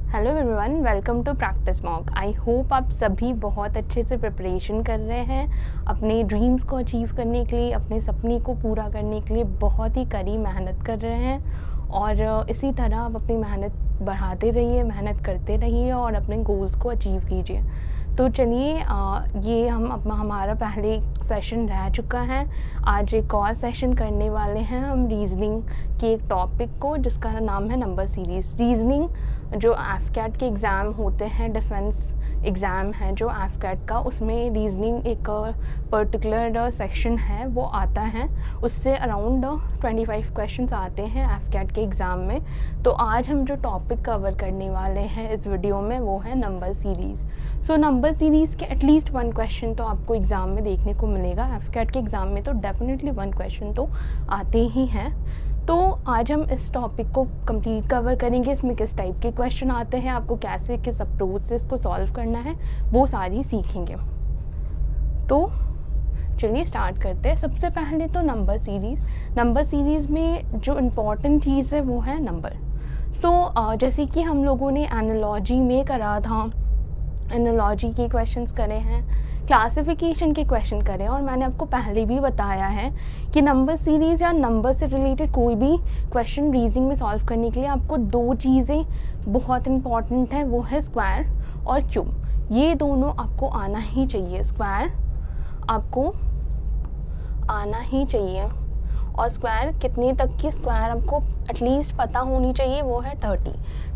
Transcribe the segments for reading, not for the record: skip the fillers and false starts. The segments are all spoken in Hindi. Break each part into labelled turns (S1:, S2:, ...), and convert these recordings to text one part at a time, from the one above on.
S1: Hello everyone, welcome to practice mock. I hope आप सभी बहुत अच्छे से प्रिपरेशन कर रहे हैं अपने ड्रीम्स को अचीव करने के लिए, अपने सपने को पूरा करने के लिए बहुत ही कड़ी मेहनत कर रहे हैं। और इसी तरह आप अपनी मेहनत बढ़ाते रहिए, मेहनत करते रहिए और अपने गोल्स को अचीव कीजिए। तो चलिए, ये हमारा पहले सेशन रह चुका है। आज एक और सेशन करने वाले हैं हम रीजनिंग के एक टॉपिक को, जिसका नाम है नंबर सीरीज़। रीजनिंग जो एफकैट के एग्ज़ाम होते हैं, डिफेंस एग्ज़ाम है जो एफकैट का, उसमें रीजनिंग एक पर्टिकुलर सेक्शन है वो आता है। उससे अराउंड 25 क्वेश्चंस आते हैं एफकैट के एग्ज़ाम में। तो आज हम जो टॉपिक कवर करने वाले हैं इस वीडियो में वो है number series. So number series के एटलीस्ट 1 क्वेश्चन तो आपको एग्ज़ाम में देखने को मिलेगा। एफकैट के एग्ज़ाम में तो डेफिनेटली 1 क्वेश्चन तो आते ही हैं। तो आज हम इस टॉपिक को कंप्लीट कवर करेंगे। इसमें किस टाइप के क्वेश्चन आते हैं, आपको कैसे किस अप्रोच से इसको सॉल्व करना है, वो सारी सीखेंगे। तो चलिए स्टार्ट करते हैं। सबसे पहले तो नंबर सीरीज़ में जो इम्पॉर्टेंट चीज़ है वो है नंबर। सो जैसे कि हम लोगों ने एनालॉजी में करा था, एनालॉजी के क्वेश्चंस करे हैं, क्लासिफिकेशन के क्वेश्चन करें, और मैंने आपको पहले भी बताया है कि नंबर सीरीज़ या नंबर से रिलेटेड कोई भी क्वेश्चन रीजनिंग में सॉल्व करने के लिए आपको 2 चीज़ें बहुत इंपॉर्टेंट है, वो है स्क्वायर और क्यूब। ये दोनों आपको आना ही चाहिए। स्क्वायर आपको आना ही चाहिए, और स्क्वायर कितने तक की स्क्वायर आपको एटलीस्ट पता होनी चाहिए, वो है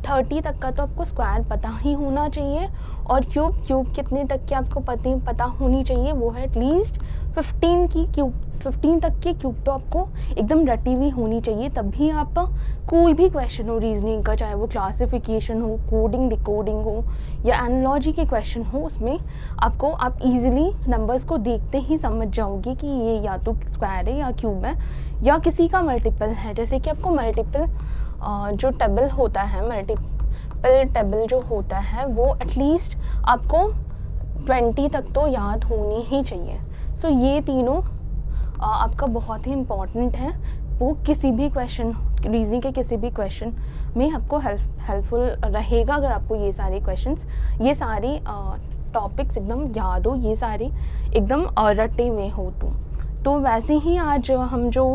S1: 30 तक का तो आपको स्क्वायर पता ही होना चाहिए। और क्यूब कितने तक की आपको पता होनी चाहिए, वो है एटलीस्ट 15 तक की क्यूब तो आपको एकदम रटी हुई होनी चाहिए। तभी आप कोई भी क्वेश्चन हो रीजनिंग का, चाहे वो क्लासिफिकेशन हो, कोडिंग डिकोडिंग हो या एनालॉजी के क्वेश्चन हो, उसमें आप इजीली नंबर्स को देखते ही समझ जाओगे कि ये या तो स्क्वायर है या क्यूब है या किसी का मल्टीपल है। जैसे कि आपको मल्टीपल जो टेबल होता है, मल्टीपल टेबल जो होता है वो एटलीस्ट आपको 20 तक तो याद होनी ही चाहिए। सो ये तीनों आपका बहुत ही इम्पॉर्टेंट है। वो किसी भी क्वेश्चन, रीजनिंग के किसी भी क्वेश्चन में आपको हेल्पफुल रहेगा अगर आपको ये सारे क्वेश्चंस, ये सारे टॉपिक्स एकदम याद हो, ये सारे एकदम रटे हुए हो। तो वैसे ही आज हम जो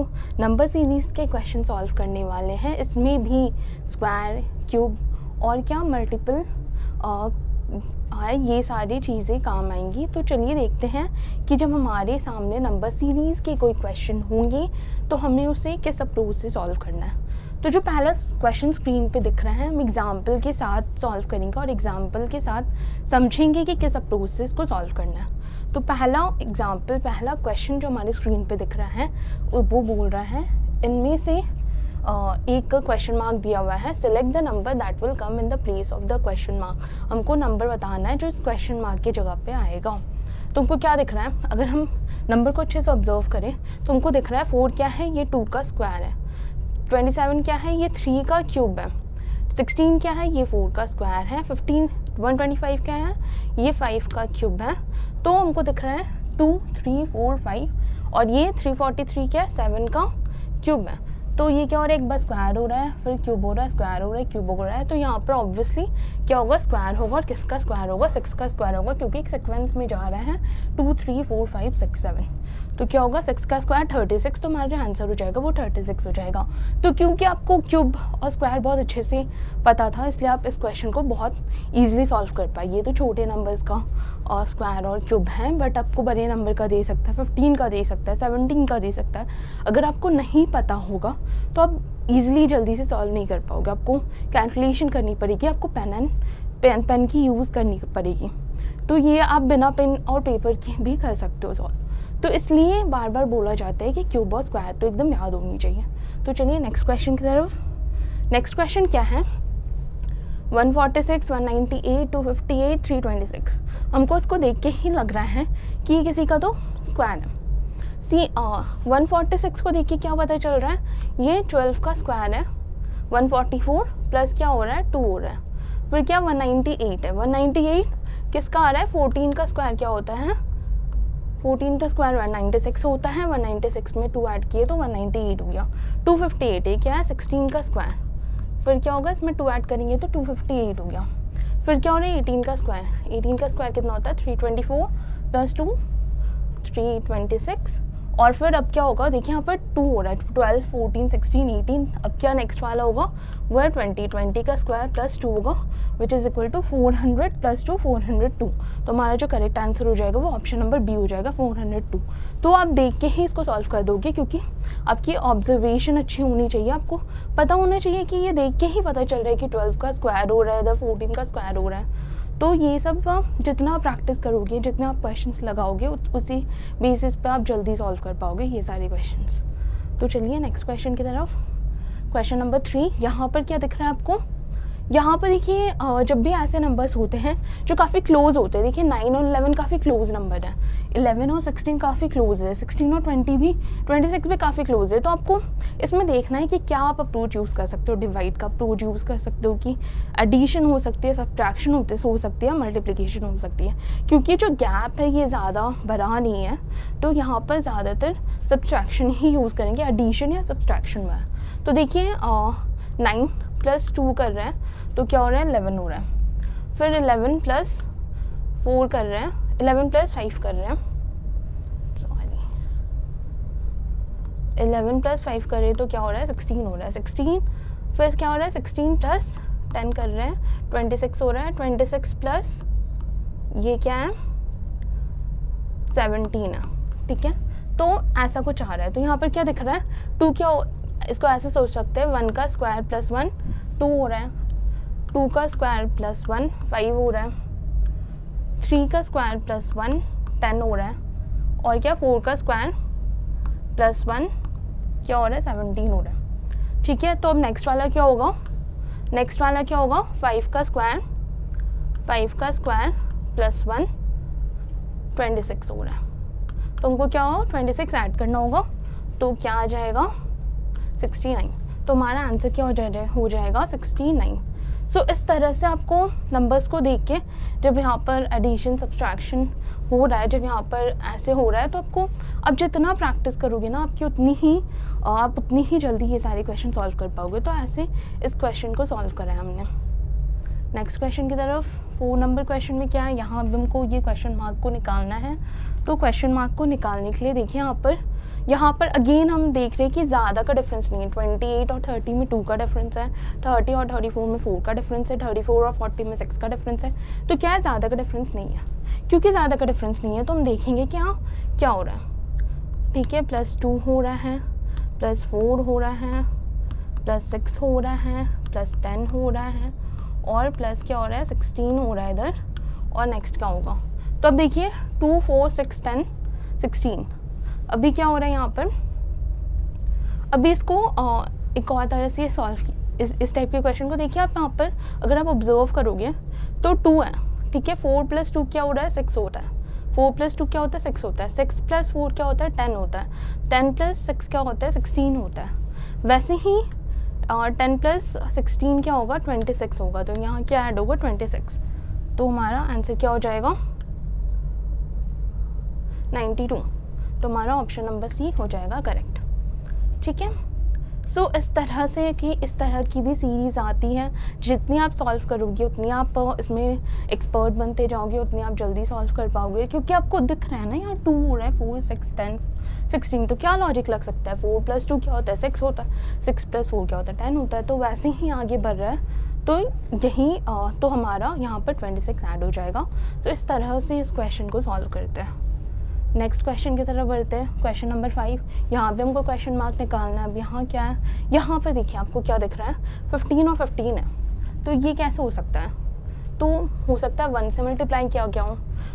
S1: नंबर सीरीज़ के क्वेश्चन सॉल्व करने वाले हैं, इसमें भी स्क्वायर, क्यूब और क्या मल्टीपल ये सारी चीज़ें काम आएंगी। तो चलिए देखते हैं कि जब हमारे सामने नंबर सीरीज़ के कोई क्वेश्चन होंगे तो हमें उसे किस अप्रोच से सॉल्व करना है। तो जो पहला क्वेश्चन स्क्रीन पे दिख रहा है, हम एग्जाम्पल के साथ सॉल्व करेंगे और एग्जाम्पल के साथ समझेंगे कि किस अप्रोच से इसको सॉल्व करना है। तो पहला क्वेश्चन जो हमारे स्क्रीन पे दिख रहा है वो बोल रहा है, इनमें से एक क्वेश्चन मार्क दिया हुआ है, select the number that will come in the place of the question mark. हमको नंबर बताना है जो इस क्वेश्चन मार्क की जगह पे आएगा। तो हमको क्या दिख रहा है, अगर हम नंबर को अच्छे से ऑब्जर्व करें तो हमको दिख रहा है 4 क्या है, ये 2 का स्क्वायर है। 27 क्या है, ये 3 का क्यूब है। 16 क्या है, ये 4 का स्क्वायर है। 125 क्या है, ये 5 का क्यूब है। तो हमको दिख रहा है 2, 3, 4, 5, और ये 343 क्या है, 7 का क्यूब है। तो ये क्या हो रहा है, एक बार स्क्वायर हो रहा है, फिर क्यूब हो रहा है, स्क्वायर हो रहा है, क्यूब हो रहा है। तो यहाँ पर ऑब्वियसली क्या होगा, स्क्वायर होगा। और किसका स्क्वायर होगा, 6 का स्क्वायर होगा, क्योंकि एक सीक्वेंस में जा रहा है 2, 3, 4, 5, 6, 7। तो क्या होगा, 6 का स्क्वायर 36। तो हमारा जो आंसर हो जाएगा वो 36 हो जाएगा। तो क्योंकि आपको क्यूब और स्क्वायर बहुत अच्छे से पता था, इसलिए आप इस क्वेश्चन को बहुत ईजिली सॉल्व कर पाए। ये तो छोटे नंबर्स का और स्क्वायर और क्यूब है, बट आपको बड़े नंबर का दे सकता है, 15 का दे सकता है, 17 का दे सकता है। अगर आपको नहीं पता होगा तो आप ईजिली जल्दी से सॉल्व नहीं कर पाओगे। आपको कैलकुलेशन करनी पड़ेगी, आपको पेन की यूज़ करनी पड़ेगी। तो ये आप बिना पेन और पेपर के भी कर सकते हो सॉल्व। तो इसलिए बार बार बोला जाता है कि क्यूब और स्क्वायर तो एकदम याद होनी चाहिए। तो चलिए नेक्स्ट क्वेश्चन की तरफ। नेक्स्ट क्वेश्चन क्या है, 146, 198, 258, 326। हमको इसको देख के ही लग रहा है कि ये किसी का तो स्क्वायर है। 146 को देख के क्या पता चल रहा है, ये 12 का स्क्वायर है। 144 प्लस क्या हो रहा है, 2 हो रहा है। फिर क्या 198 है, 198 किसका आ रहा है, 14 का स्क्वायर क्या होता है, 14 का स्क्वायर 196 होता है। 196 में 2 ऐड किए तो 198 हो गया। 258 है क्या है, 16 का स्क्वायर। फिर क्या होगा, इसमें 2 ऐड करेंगे तो 258 हो गया। फिर क्या हो रहा है 18 का स्क्वायर, 18 का स्क्वायर कितना होता है 324 प्लस 2 326। और फिर अब क्या होगा, देखिए यहाँ पर 2 हो रहा है, 12 14 16 18। अब क्या नेक्स्ट वाला होगा, वो है 20 का स्क्वायर प्लस 2 होगा, which is equal to 400 plus 2 402। तो हमारा जो करेक्ट आंसर हो जाएगा वो ऑप्शन नंबर बी हो जाएगा 402। तो आप देख के ही इसको सॉल्व कर दोगे, क्योंकि आपकी ऑब्जर्वेशन अच्छी होनी चाहिए, आपको पता होना चाहिए कि ये देख के ही पता चल रहा है कि 12 का स्क्वायर हो रहा है, इधर 14 का स्क्वायर हो रहा है। तो ये सब जितना आप प्रैक्टिस करोगे, जितने आप क्वेश्चंस लगाओगे, उसी बेसिस पे आप जल्दी सॉल्व कर पाओगे ये सारे क्वेश्चंस। तो चलिए नेक्स्ट क्वेश्चन की तरफ। क्वेश्चन नंबर 3, यहाँ पर क्या दिख रहा है आपको, यहाँ पर देखिए जब भी ऐसे नंबर्स होते हैं जो काफ़ी क्लोज होते हैं, देखिए 9 और 11 काफ़ी क्लोज नंबर है, 11 और 16 काफ़ी क्लोज है, 16 और 20 भी, 26 भी काफ़ी क्लोज है। तो आपको इसमें देखना है कि क्या आप अप्रोच यूज़ कर सकते हो, डिवाइड का अप्रोच यूज़ कर सकते हो, कि एडिशन हो सकती है, सब्ट्रैक्शन हो सकती है, मल्टीप्लिकेशन हो सकती है। क्योंकि जो गैप है ये ज़्यादा बड़ा नहीं है, तो यहाँ पर ज़्यादातर सब्ट्रैक्शन ही यूज़ करेंगे, एडिशन या सब्ट्रैक्शन में। तो देखिए 9 प्लस 2 कर रहे हैं तो क्या हो रहा है 11 हो रहा है। फिर 11 प्लस 4 कर रहे हैं, 11 प्लस 5 कर रहे हैं, सॉरी 11 प्लस 5 कर रहे हैं तो क्या हो रहा है 16 हो रहा है, 16। फिर क्या हो रहा है 16 प्लस 10 कर रहे हैं 26 हो रहा है, 26 प्लस ये क्या है 17 है, ठीक है। तो ऐसा कुछ आ रहा है। तो यहाँ पर क्या दिख रहा है 2, क्या इसको ऐसे सोच सकते हैं 1 का स्क्वायर प्लस 1 2 हो रहा है, 2 का स्क्वायर प्लस 1 5 हो रहा है, 3 का स्क्वायर प्लस 1 10 हो रहा है, और क्या 4 का स्क्वायर प्लस 1 क्या हो रहा है 17 हो रहा है, ठीक है। तो अब नेक्स्ट वाला क्या होगा, नेक्स्ट वाला क्या होगा 5 का स्क्वायर प्लस 1 26 हो रहा है। तो हमको क्या होगा 26 ऐड करना होगा, तो क्या आ जाएगा 69। तो हमारा आंसर क्या हो जाएगा 69। सो इस तरह से आपको नंबर्स को देख के, जब यहाँ पर एडिशन सब्सट्रैक्शन हो रहा है, जब यहाँ पर ऐसे हो रहा है, तो आपको अब जितना प्रैक्टिस करोगे ना आपकी आप उतनी ही जल्दी ये सारे क्वेश्चन सॉल्व कर पाओगे। तो ऐसे इस क्वेश्चन को सॉल्व करा है हमने। नेक्स्ट क्वेश्चन की तरफ। 4 नंबर क्वेश्चन में क्या है, यहाँ अब हमको ये क्वेश्चन मार्क को निकालना है। तो क्वेश्चन मार्क को निकालने के लिए देखिए यहाँ पर अगेन हम देख रहे हैं कि ज़्यादा का डिफरेंस नहीं है। 28 और 30 में 2 का डिफरेंस है, 30 और 34 में 4 का डिफरेंस है, 34 और 40 में 6 का डिफरेंस है। तो क्या है, ज़्यादा का डिफरेंस नहीं है। क्योंकि ज़्यादा का डिफरेंस नहीं है तो हम देखेंगे कि हाँ क्या हो रहा है, ठीक है। +2 हो रहा है, +4 हो रहा है, +6 हो रहा है, +10 हो रहा है, और प्लस क्या हो रहा है 16 हो रहा है इधर। और नेक्स्ट क्या होगा, तो अब देखिए 2 4 6 10 16। अभी क्या हो रहा है यहाँ पर, अभी इसको एक और तरह से सॉल्व इस टाइप के क्वेश्चन को देखिए आप यहाँ पर अगर आप ऑब्जर्व करोगे तो 2 है, ठीक है। 4 + 2 क्या हो रहा है 6 होता है, 4 + 2 क्या होता है 6 होता है, 6 + 4 क्या होता है 10 होता है, 10 + 6 क्या होता है 16 होता है। वैसे ही 10 + 16 क्या होगा 26 होगा। तो यहाँ क्या ऐड होगा 26। तो हमारा आंसर क्या हो जाएगा 92। तो हमारा ऑप्शन नंबर सी हो जाएगा करेक्ट, ठीक है। सो इस तरह से कि इस तरह की भी सीरीज़ आती है, जितनी आप सॉल्व करोगे उतनी आप इसमें एक्सपर्ट बनते जाओगे, उतनी आप जल्दी सॉल्व कर पाओगे। क्योंकि आपको दिख रहा है ना यहाँ 2 हो रहा है, 4 6 10 16। तो क्या लॉजिक लग सकता है, 4 + 2 क्या होता है 6 होता है, 6 + 4 क्या होता है 10 होता है। तो वैसे ही आगे बढ़ रहा है, तो यही तो हमारा यहाँ पर 26 ऐड हो जाएगा। तो इस तरह से इस क्वेश्चन को सॉल्व करते हैं। नेक्स्ट क्वेश्चन की तरफ बढ़ते हैं। क्वेश्चन नंबर 5, यहाँ पे हमको क्वेश्चन मार्क निकालना है। अब यहाँ क्या है, यहाँ पर देखिए आपको क्या दिख रहा है 15 और 15 है। तो ये कैसे हो सकता है, तो हो सकता है 1 से मल्टीप्लाई किया गया हो,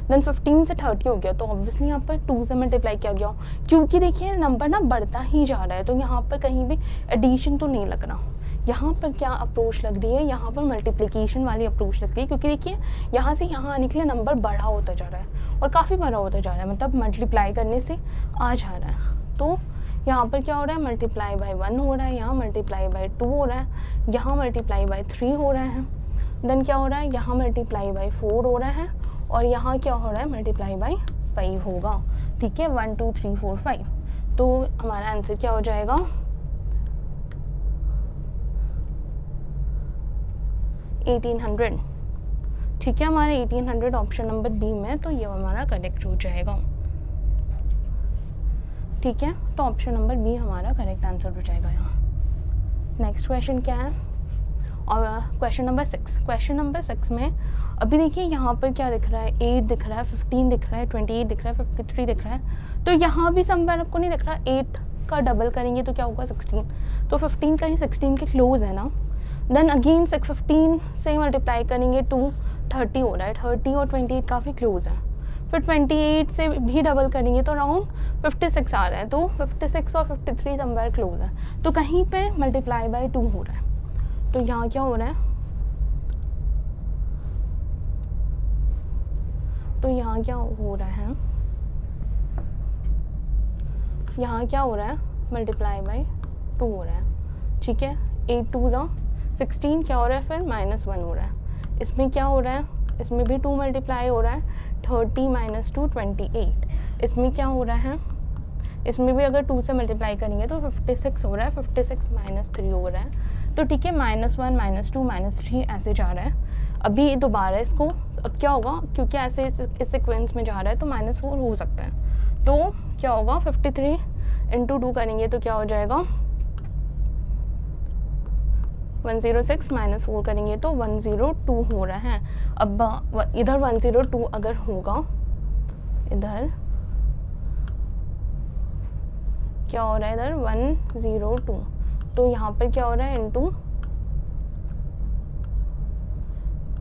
S1: देन 15 से 30 हो गया, तो ऑब्वियसली यहाँ पर 2 से मल्टीप्लाई किया गया हो। क्योंकि देखिए नंबर ना बढ़ता ही जा रहा है, तो यहाँ पर कहीं भी एडिशन तो नहीं लग रहा। यहाँ पर क्या अप्रोच लग रही है, यहाँ पर मल्टीप्लिकेशन वाली अप्रोच लग रही है। क्योंकि देखिए यहाँ से यहाँ आने के लिए नंबर बड़ा होता जा रहा है, और काफ़ी बड़ा होता जा रहा है, मतलब मल्टीप्लाई करने से आ जा रहा है। तो यहाँ पर क्या हो रहा है मल्टीप्लाई बाय 1 हो रहा है, यहाँ मल्टीप्लाई बाय 2 हो रहा है, यहाँ मल्टीप्लाई बाय 3 हो रहा है, देन क्या हो रहा है यहाँ मल्टीप्लाई बाय 4 हो रहा है, और यहाँ क्या हो रहा है मल्टीप्लाई बाय 5 होगा, ठीक है। 1 2 3 4 5। तो हमारा आंसर क्या हो जाएगा 1800, ठीक है, हमारा 1800 ऑप्शन नंबर बी में, तो ये हमारा करेक्ट हो जाएगा, ठीक है। तो ऑप्शन नंबर बी हमारा करेक्ट आंसर हो जाएगा यहाँ। नेक्स्ट क्वेश्चन क्या है, और क्वेश्चन नंबर 6। क्वेश्चन नंबर 6 में अभी देखिए यहाँ पर क्या दिख रहा है, 8 दिख रहा है, 15 दिख रहा है, 28 दिख रहा है, 53 दिख रहा है। तो यहाँ भी समवेयर आपको नहीं दिख रहा, 8 का डबल करेंगे तो क्या होगा 16, तो 15 कहीं 16 के क्लोज है ना। देन अगेन 15 से मल्टीप्लाई करेंगे टू 30 हो रहा है, 30 और 28 काफ़ी क्लोज है। फिर 28 से भी डबल करेंगे तो अराउंड 56 आ रहा है, तो 56 और 53 समवेयर क्लोज है, तो कहीं पे मल्टीप्लाई बाय 2 हो रहा है। तो यहाँ क्या हो रहा है, तो यहाँ क्या हो रहा है, यहाँ क्या हो रहा है, मल्टीप्लाई बाय 2 हो रहा है, ठीक है। 8 2 जा 16, क्या हो रहा है फिर -1 हो रहा है। इसमें क्या हो रहा है, इसमें भी 2 मल्टीप्लाई हो रहा है, 30 - 2 28। इसमें क्या हो रहा है, इसमें भी अगर 2 से मल्टीप्लाई करेंगे तो 56 हो रहा है, 56 - 3 हो रहा है। तो ठीक है, -1 -2 -3 ऐसे जा रहा है। अभी दोबारा इसको, अब क्या होगा, क्योंकि ऐसे इस सीक्वेंस में जा रहा है तो -4 हो सकता है। तो क्या होगा, 53 × 2 करेंगे तो क्या हो जाएगा, 106 -4 करेंगे तो 102 हो रहा है। अब इधर 102 अगर होगा, इधर क्या हो रहा है, इधर 102, तो यहाँ पर क्या हो रहा है,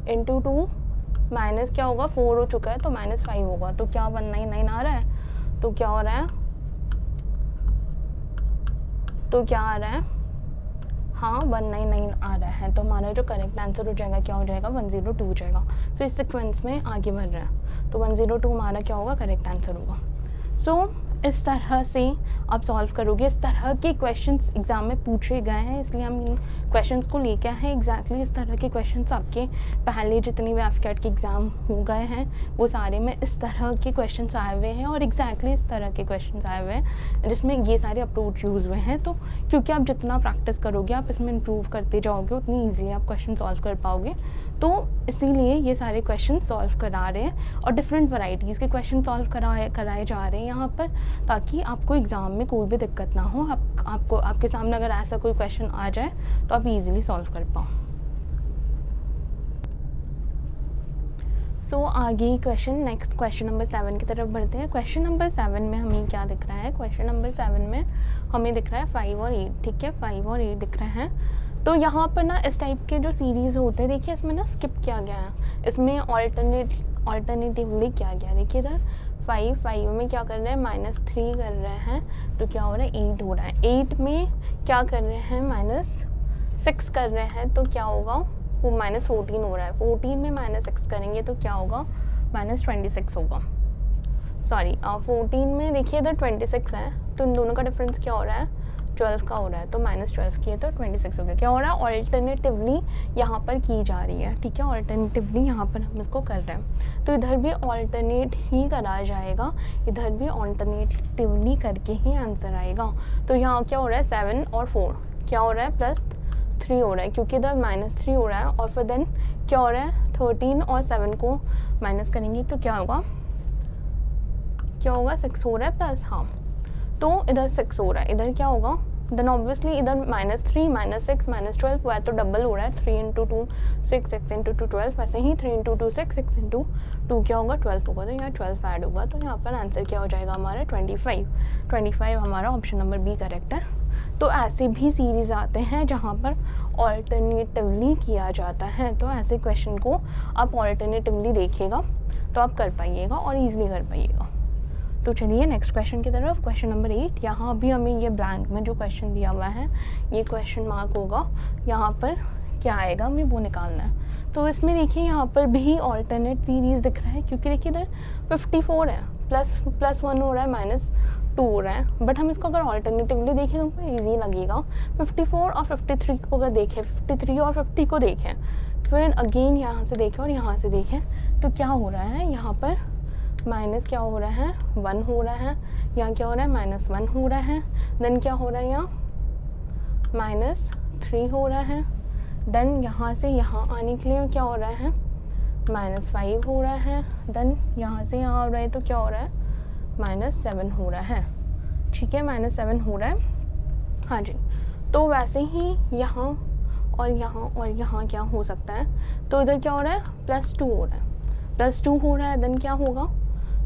S1: इंटू 2 माइनस क्या होगा, 4 हो चुका है तो -5 होगा, तो क्या 199 आ रहा है। तो क्या हो रहा है, तो क्या आ रहा है, हाँ 199 आ रहा है। तो हमारा जो करेक्ट आंसर हो जाएगा क्या हो जाएगा, 102 हो जाएगा। तो इस सीक्वेंस में आगे बढ़ रहा है, तो 102 हमारा क्या होगा, करेक्ट आंसर होगा। सो इस तरह से आप सॉल्व करोगे। इस तरह के क्वेश्चंस एग्ज़ाम में पूछे गए हैं, इसलिए हम इन क्वेश्चंस को लेके आए हैं। एग्जैक्टली इस तरह के क्वेश्चंस आपके पहले जितने भी एफकेट के एग्ज़ाम हो गए हैं वो सारे में इस तरह के क्वेश्चंस आए हुए हैं, और एग्जैक्टली इस तरह के क्वेश्चंस आए हुए हैं जिसमें ये सारे अप्रोच यूज़ हुए हैं। तो क्योंकि आप जितना प्रैक्टिस करोगे, आप इसमें इम्प्रूव करते जाओगे, उतनी ईजिली आप क्वेश्चन सॉल्व कर पाओगे। तो इसीलिए ये सारे क्वेश्चन सॉल्व करा रहे हैं, और डिफरेंट वैरायटीज़ के क्वेश्चन सॉल्व कराए जा रहे हैं यहाँ पर, ताकि आपको एग्ज़ाम में कोई भी दिक्कत ना हो। आपको आपके सामने अगर ऐसा कोई क्वेश्चन आ जाए तो आप इजीली सॉल्व कर पाओ। सो आगे क्वेश्चन, नेक्स्ट क्वेश्चन नंबर 7 की तरफ बढ़ते हैं। क्वेश्चन नंबर 7 में हमें क्या दिख रहा है, क्वेश्चन नंबर 7 में हमें दिख रहा है 5 और 8, ठीक है, 5 और 8 दिख रहे हैं। तो यहाँ पर ना इस टाइप के जो सीरीज़ होते हैं, देखिए इसमें ना स्किप किया गया है, इसमें ऑल्टरनेटिवली किया गया। देखिए इधर 5 में क्या कर रहे हैं, -3 कर रहे हैं, तो क्या हो रहा है, 8 हो रहा है। 8 में क्या कर रहे हैं, -6 कर रहे हैं, तो क्या होगा, वो -14 हो रहा है। 14 में -6 करेंगे तो क्या होगा, -26 होगा। सॉरी 14 में देखिए इधर 26 है, तो इन दोनों का डिफरेंस क्या हो रहा है, 12 का हो रहा है, तो -12 किए तो 26 हो गया। क्या हो रहा है, ऑल्टरनेटिवली यहाँ पर की जा रही है, ठीक है, ऑल्टरनेटिवली यहाँ पर हम इसको कर रहे हैं। तो इधर भी ऑल्टरनेट ही करा जाएगा, इधर भी ऑल्टरनेटिवली करके ही आंसर आएगा। तो यहाँ क्या हो रहा है, 7 और 4 क्या हो रहा है, +3 हो रहा है, क्योंकि इधर -3 हो रहा है। और फिर देन क्या हो रहा है, 13 और 7 को माइनस करेंगे तो क्या होगा, 6 हो रहा है प्लस, हाँ, तो इधर 6 हो रहा है, इधर क्या होगा, देन ऑब्वियसली इधर -3 -6 -12 हुआ है, तो डबल हो रहा है, 3 × 2 6 6 × 2 12, वैसे ही 3 × 2 6 6 × 2 क्या होगा, 12 होगा, तो यहाँ 12 ऐड होगा, तो यहाँ पर आंसर क्या हो जाएगा हमारा, 25 हमारा ऑप्शन नंबर बी करेक्ट है। तो ऐसे भी सीरीज़ आते हैं जहाँ पर ऑल्टरनेटिवली किया जाता है, तो ऐसे क्वेश्चन को आप ऑल्टरनेटिवली देखिएगा तो आप कर पाइएगा और ईजिली कर पाइएगा। तो चलिए नेक्स्ट क्वेश्चन की तरफ, क्वेश्चन नंबर 8। यहाँ भी हमें ये ब्लैंक में जो क्वेश्चन दिया हुआ है, ये क्वेश्चन मार्क होगा, यहाँ पर क्या आएगा हमें वो निकालना है। तो इसमें देखिए यहाँ पर भी ऑल्टरनेट सीरीज़ दिख रहा है, क्योंकि देखिए इधर 54 है, +1 हो रहा है, -2 हो रहा है। बट हम इसको अगर ऑल्टरनेटिवली देखें तो हमको ईजी लगेगा। 54 और 53 को अगर देखें, 53 और 50 को देखें, फिर अगेन यहाँ से देखें और यहाँ से देखें, तो क्या हो रहा है, यहाँ पर माइनस क्या हो रहा है, 1 हो रहा है, यहाँ क्या हो रहा है, -1 हो रहा है, देन क्या हो रहा है, यहाँ -3 हो रहा है, देन यहाँ से यहाँ आने के लिए क्या हो रहा है, -5 हो रहा है। देन यहाँ से यहाँ आ रहा है तो क्या हो रहा है, -7 हो रहा है। ठीक है, -7 हो रहा है। हाँ जी, तो वैसे ही यहाँ और यहाँ और यहाँ क्या हो सकता है, तो इधर क्या हो रहा है, +2 हो रहा है, +2 हो रहा है। देन क्या होगा,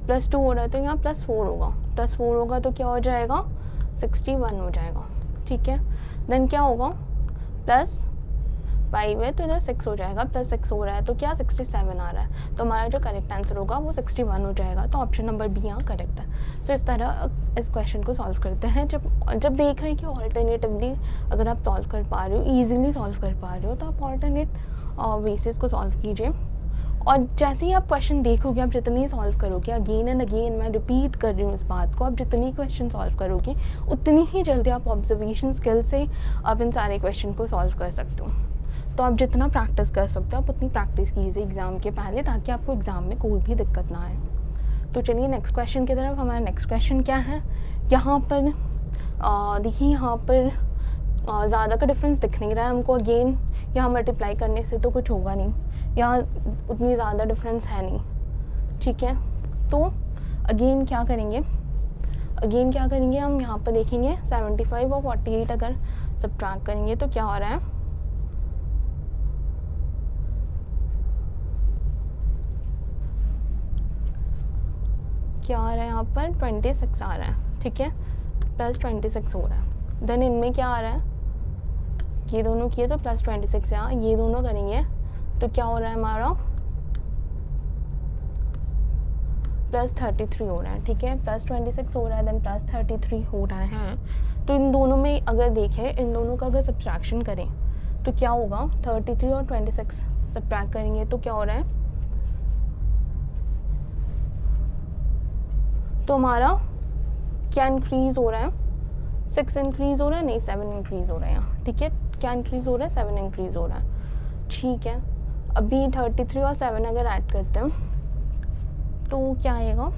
S1: +2 हो रहा है तो यहाँ +4 होगा, +4 होगा तो क्या हो जाएगा, 61 हो जाएगा। ठीक है, देन क्या होगा, +5 है तो इधर 6 हो जाएगा, +6 हो रहा है तो क्या 67 आ रहा है, तो हमारा जो करेक्ट आंसर होगा वो 61 हो जाएगा। तो ऑप्शन नंबर बी यहाँ करेक्ट है। सो इस तरह इस क्वेश्चन को सॉल्व करते हैं। जब देख रहे हैं कि ऑल्टरनेटिवली अगर आप सॉल्व कर पा रहे हो, ईजिली सॉल्व कर पा रहे हो, तो आप ऑल्टरनेट बेसिस को सॉल्व कीजिए। और जैसे ही आप क्वेश्चन देखोगे, आप जितनी सॉल्व करोगे, अगेन एंड अगेन मैं रिपीट कर रही हूँ इस बात को, आप जितनी क्वेश्चन सॉल्व करोगे उतनी ही जल्दी आप ऑब्जर्वेशन स्किल से आप इन सारे क्वेश्चन को सॉल्व कर सकते हो। तो आप जितना प्रैक्टिस कर सकते हो आप उतनी प्रैक्टिस कीजिए एग्ज़ाम के पहले, ताकि आपको एग्ज़ाम में कोई भी दिक्कत ना आए। तो चलिए नेक्स्ट क्वेश्चन की तरफ। हमारा नेक्स्ट क्वेश्चन क्या है, यहाँ पर देखिए, यहाँ पर ज़्यादा का डिफरेंस दिख नहीं रहा है हमको। अगेन यहाँ मल्टीप्लाई करने से तो कुछ होगा नहीं, यहाँ उतनी ज़्यादा डिफरेंस है नहीं। ठीक है, तो अगेन क्या करेंगे, हम यहाँ पर देखेंगे 75 और 48 अगर सब्ट्रैक्ट करेंगे तो क्या हो रहा है, क्या आ रहा है यहाँ पर 26 आ रहा है। ठीक है, +26 हो रहा है। देन इनमें क्या आ रहा है, ये दोनों किए तो +26 यहाँ, ये दोनों करेंगे तो क्या हो रहा है हमारा, +33 हो रहा है। ठीक है, +26 हो रहा है, देन +33 हो रहा है। तो इन दोनों में अगर देखें, इन दोनों का अगर सब्ट्रैक्शन करें तो क्या होगा, 33 और 26 सब्ट्रैक्ट करेंगे तो क्या हो रहा है, तो हमारा क्या इंक्रीज़ हो रहा है, 6 इंक्रीज़ हो रहा है, नहीं 7 इंक्रीज़ हो रहा है यहाँ। ठीक है, क्या इंक्रीज़ हो रहा है, 7 इंक्रीज़ हो रहा है। ठीक है, अभी 33 और 7 अगर ऐड करते हैं तो क्या आएगा,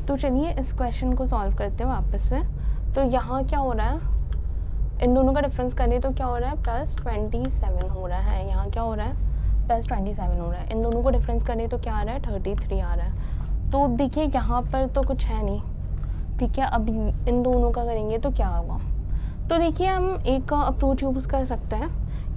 S1: तो चलिए इस क्वेश्चन को सॉल्व करते हैं वापस से। तो यहाँ क्या हो रहा है, इन दोनों का डिफरेंस करें तो क्या हो रहा है, +27 हो रहा है। यहाँ क्या हो रहा है, +27 हो रहा है। इन दोनों को डिफरेंस करें तो क्या आ रहा है, 33 आ रहा है। तो देखिए यहाँ पर तो कुछ है नहीं। ठीक है, अब इन दोनों का करेंगे तो क्या होगा, तो देखिए हम एक अप्रोच यूज़ कर सकते हैं।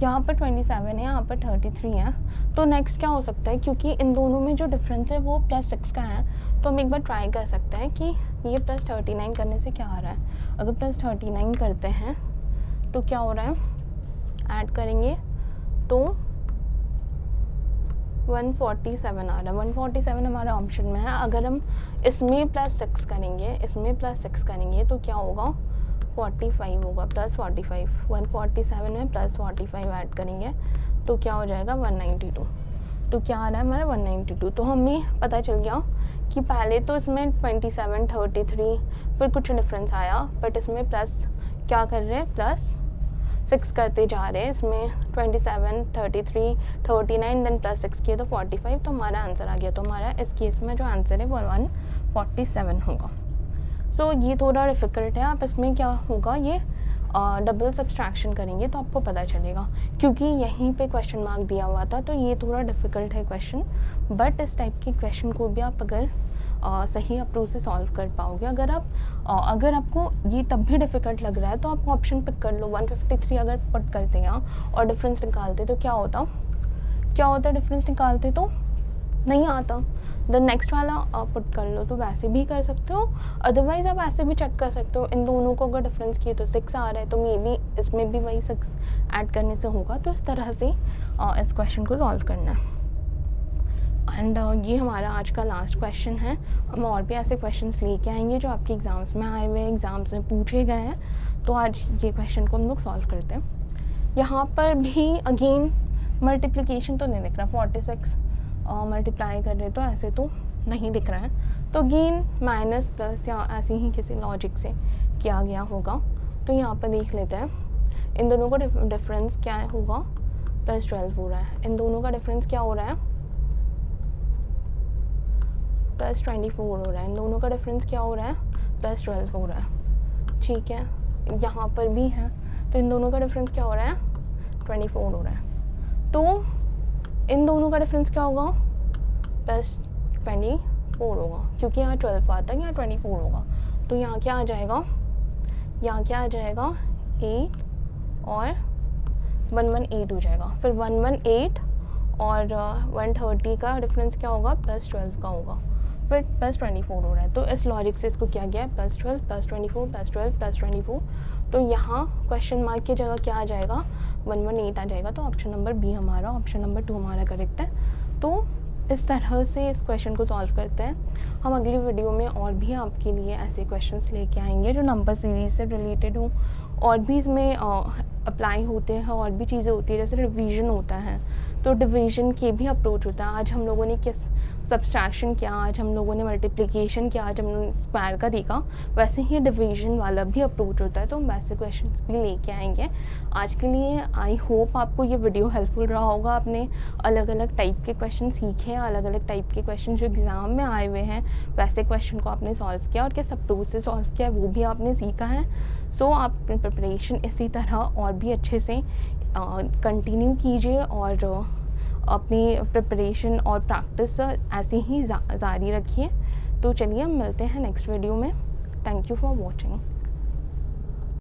S1: यहाँ पर 27 है, यहाँ पर 33 है, तो नेक्स्ट क्या हो सकता है, क्योंकि इन दोनों में जो डिफरेंस है वो +6 का है, तो हम एक बार ट्राई कर सकते हैं कि ये +39 करने से क्या आ रहा है। अगर +39 करते हैं तो क्या हो रहा है, ऐड करेंगे तो 147 आ रहा है। 147 हमारा ऑप्शन में है। अगर हम इसमें +6 करेंगे तो क्या होगा, 45 होगा, +45। 147 में +45 ऐड करेंगे तो क्या हो जाएगा, 192। तो क्या आ रहा है हमारा 192। तो हमें पता चल गया कि पहले तो इसमें 27, 33 फिर कुछ डिफरेंस आया, बट इसमें प्लस क्या कर रहे हैं, +6 करते जा रहे हैं। इसमें 27, 33, 39 देन +6 किए तो 45, तो हमारा आंसर आ गया। तो हमारा इस केस में जो आंसर है वो 147 होगा। सो ये थोड़ा डिफ़िकल्ट है। आप इसमें क्या होगा, ये डबल सब्सट्रैक्शन करेंगे तो आपको पता चलेगा, क्योंकि यहीं पे क्वेश्चन मार्क दिया हुआ था, तो ये थोड़ा डिफ़िकल्ट है क्वेश्चन। बट इस टाइप के क्वेश्चन को भी आप अगर सही अप्रोच से सॉल्व कर पाओगे, अगर आपको ये तब भी डिफ़िकल्ट लग रहा है तो आप ऑप्शन पिक कर लो। 153 अगर पुट करते हैं और डिफरेंस निकालते तो क्या होता, डिफरेंस निकालते तो नहीं आता। द नेक्स्ट वाला पुट कर लो, तो वैसे भी कर सकते हो, अदरवाइज़ आप ऐसे भी चेक कर सकते हो। इन दोनों को अगर डिफरेंस किए तो 6 आ रहा है, तो मे बी इसमें भी वही 6 ऐड करने से होगा। तो इस तरह से इस क्वेश्चन को सॉल्व करना है। एंड ये हमारा आज का लास्ट क्वेश्चन है। हम और भी ऐसे क्वेश्चंस लेके आएंगे जो आपके एग्ज़ाम्स में आए हुए, एग्ज़ाम्स में पूछे गए हैं। तो आज ये क्वेश्चन को हम लोग सॉल्व करते हैं। यहाँ पर भी अगेन मल्टीप्लिकेशन तो नहीं दिख रहा, 46 मल्टीप्लाई कर रहे तो ऐसे तो नहीं दिख रहा है, तो अगेन माइनस प्लस या ऐसे ही किसी लॉजिक से किया गया होगा। तो यहाँ पर देख लेते हैं, इन दोनों का डिफरेंस क्या होगा, +12 हो रहा है। इन दोनों का डिफरेंस क्या हो रहा है, +24 हो रहा है। इन दोनों का डिफरेंस क्या हो रहा है, +12 हो रहा है। ठीक है, यहाँ पर भी है, तो इन दोनों का डिफरेंस क्या हो रहा है, 24 हो रहा है। तो इन दोनों का डिफरेंस क्या होगा, +24 होगा, क्योंकि यहाँ 12 आता है, यहाँ 24 होगा। तो यहाँ क्या आ जाएगा, यहाँ क्या आ जाएगा, 8 और 118 हो जाएगा। फिर 118 और 130 का डिफरेंस क्या होगा, +12 का होगा, फिर +24 हो रहा है। तो इस लॉजिक से इसको क्या गया है, +12 +24 +12 +24। तो यहाँ क्वेश्चन मार्क की जगह क्या आ जाएगा, 118 आ जाएगा। तो ऑप्शन नंबर बी हमारा, ऑप्शन नंबर 2 हमारा करेक्ट है। तो इस तरह से इस क्वेश्चन को सॉल्व करते हैं। हम अगली वीडियो में और भी आपके लिए ऐसे क्वेश्चंस लेके आएंगे जो नंबर सीरीज़ से रिलेटेड हों, और भी इसमें अप्लाई होते हैं, और भी चीज़ें होती है, जैसे डिवीज़न होता है, तो डिवीज़न के भी अप्रोच होता है। आज हम लोगों ने किस सब्सट्रैक्शन किया, आज हम लोगों ने मल्टीप्लिकेशन किया, आज हमने स्क्वायर का देखा, वैसे ही डिवीज़न वाला भी अप्रोच होता है। तो हम वैसे क्वेश्चंस भी लेके आएंगे। आज के लिए आई होप आपको ये वीडियो हेल्पफुल रहा होगा। आपने अलग अलग टाइप के क्वेश्चन सीखे, अलग अलग टाइप के क्वेश्चन जो एग्ज़ाम में आए हुए हैं, वैसे क्वेश्चन को आपने सॉल्व किया, और किस अप्रोच से सॉल्व किया वो भी आपने सीखा है। सो आप अपनी प्रिपरेशन इसी तरह और भी अच्छे से कंटिन्यू कीजिए, और अपनी प्रिपरेशन और प्रैक्टिस ऐसे ही जारी रखिए। तो चलिए हम मिलते हैं नेक्स्ट वीडियो में। Thank you for watching.